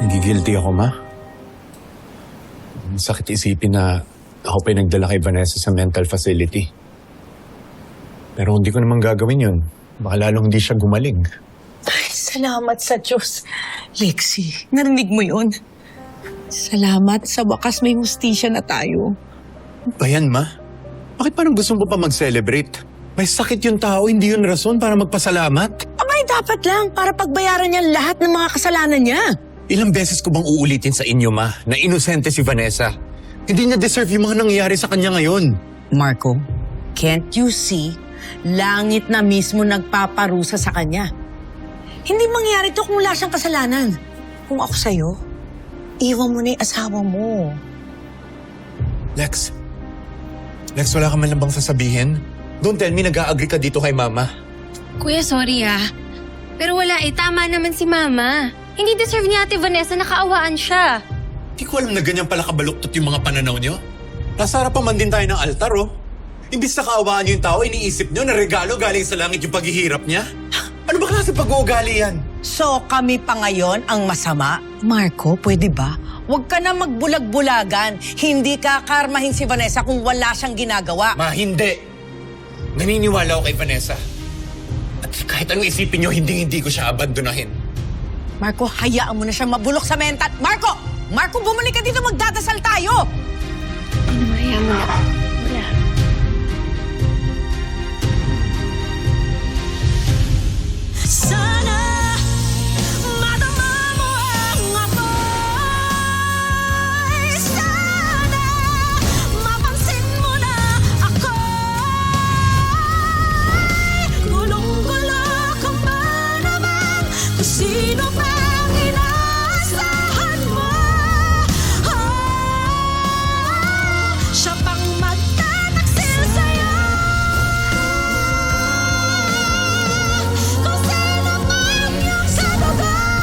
Nagigilty ako, Ma. Sakit isipin na ako pa yung nagdala kay Vanessa sa mental facility. Pero hindi ko naman gagawin yun. Baka lalong hindi siya gumaling. Ay, salamat sa Diyos. Lexi, narinig mo yun? Salamat, sa wakas may hustisya na tayo. Ayan, Ma. Bakit parang gusto mo pa mag-celebrate? May sakit yung tao, hindi yun rason para magpasalamat. Abay, dapat lang para pagbayaran niya lahat ng mga kasalanan niya. Ilang beses ko bang uulitin sa inyo, Ma, na inosente si Vanessa? Hindi niya deserve yung mga nangyayari sa kanya ngayon. Marco, can't you see? Langit na mismo nagpaparusa sa kanya. Hindi mangyari to kung wala siyang kasalanan. Kung ako sa'yo, iwan mo na yung asawa mo. Lex, wala ka man lang bang sasabihin? Don't tell me nag-a-agree ka dito kay Mama. Kuya, sorry pero wala tama naman si Mama. Hindi deserve ni Ate Vanessa na kaawaan siya. Di ko alam na ganyan pala kabaluktot yung mga pananaw niyo. Nasa harapan man din tayo ng altar, oh. Imbis na kaawaan niyo yung tao, iniisip niyo na regalo galing sa langit yung paghihirap niya? Ano ba klase pag-uugali yan? So kami pa ngayon ang masama? Marco, pwede ba? Huwag ka na magbulag-bulagan. Hindi ka karmahin si Vanessa kung wala siyang ginagawa. Ma, hindi. Naniniwala ako kay Vanessa. At kahit anong isipin niyo, hindi ko siya abandonahin. Marco, hayaan mo na siyang mabulok sa mental. Marco! Marco, bumalik ka dito, magdadasal tayo! Ano, hayaan mo na. Wala. Sana madama mo ang apoy. Sana mapansin mo na ako'y gulong-gulo kung ba naman kung sino pang inaasahan mo. Siya pang magtataksil sa'yo. Kung sino man yung sa lugar.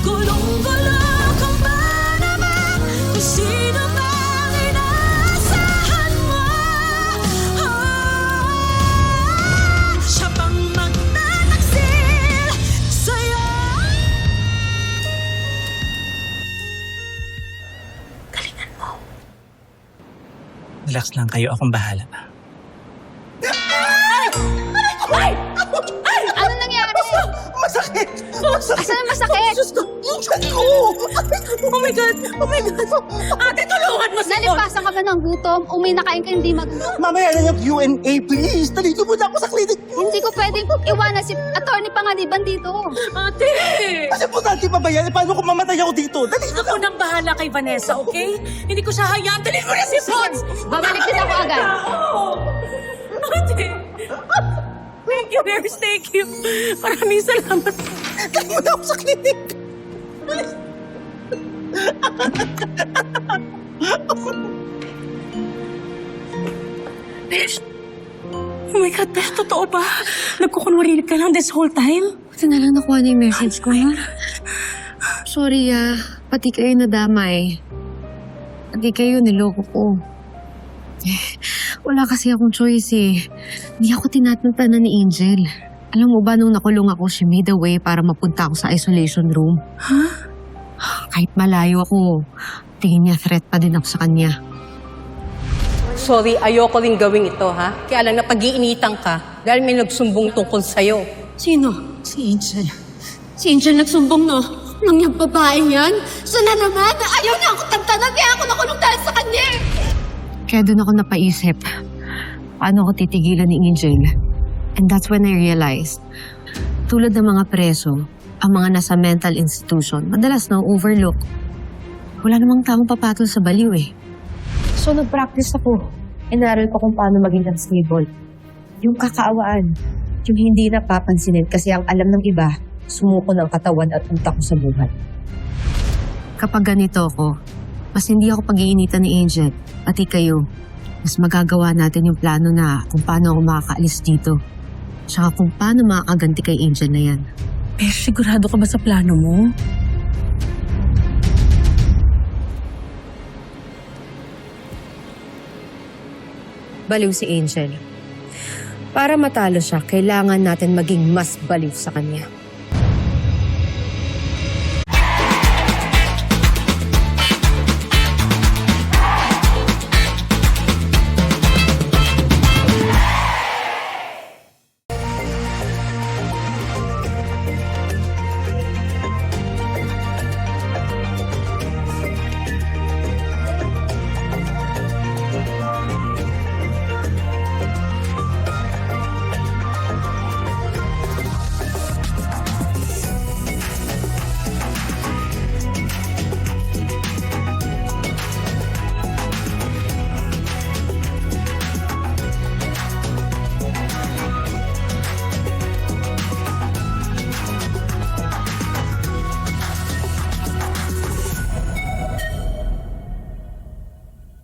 Gulong-gulo kung ba naman kung sino man inaasahan mo. Siya pang magtataksil sa'yo. Relax lang kayo, akong bahala. Ano nangyari? Masakit! Asan ang masakit? Diyos ko! Yung tiyan ko! Oh my God! Oh my God! Ate, tulungan mo si Don! Nalipasan ka ba ng gutom? Nakain ka hindi magutom? Mamaya na yung Q&A, please! Daligo mo na ako sa clinic! Hindi ko pwedeng iwanan si Atty. Pangaliban dito. Ate! Kasi importante pa ba yan? Paano kung mamatay ako dito? Daligo Ako nang bahala kay Vanessa, okay? Hindi ko siya hayaan. Dali mo na si Pons! Babalik din ako agad. Ate! Thank you, nurse. Thank you. Maraming salamat. Dali mo na ako sa clinic! Besh! Oh my God, Besh, totoo ba? Nagkukunwari ka lang this whole time? Buti na lang nakuha niya yung message ko, ha? Sorry, pati kayo nadamay. Pati kayo niloko ko. Wala kasi akong choice, Hindi ako tinatantanan ni Angel. Alam mo ba, nung nakulong ako, she made a way para mapunta ako sa isolation room. Huh? Kahit malayo ako, tingin niya threat pa din ako sa kanya. Sorry, ayoko rin gawin ito, ha? Kaya lang napag-iinitan ka dahil may nagsumbong tungkol sa'yo. Sino? Si Angel. Si Angel nagsumbong, no? Nang yung babaeng yan? Sana naman! Ayaw na ako tantanan, kaya ako nakulong dahil sa kanya! Kaya doon ako napaisip, paano ako titigilan ni Angel? And that's when I realized, tulad ng mga preso, ang mga nasa mental institution, madalas na overlook. Wala namang tamang papatol sa baliw, So nag-practice ako. Inaral ko kung paano maging unstable. Yung kakaawaan, yung hindi napapansinin kasi ang alam ng iba, sumuko ng katawan at utak ko sa buhay. Kapag ganito ako, mas hindi ako pag-iinitan ni Angel, pati kayo. Mas magagawa natin yung plano na kung paano ako makakaalis dito. Tsaka kung paano makakaganti kay Angel na yan. Besh, sigurado ka ba sa plano mo? Baliw si Angel. Para matalo siya, kailangan natin maging mas baliw sa kanya.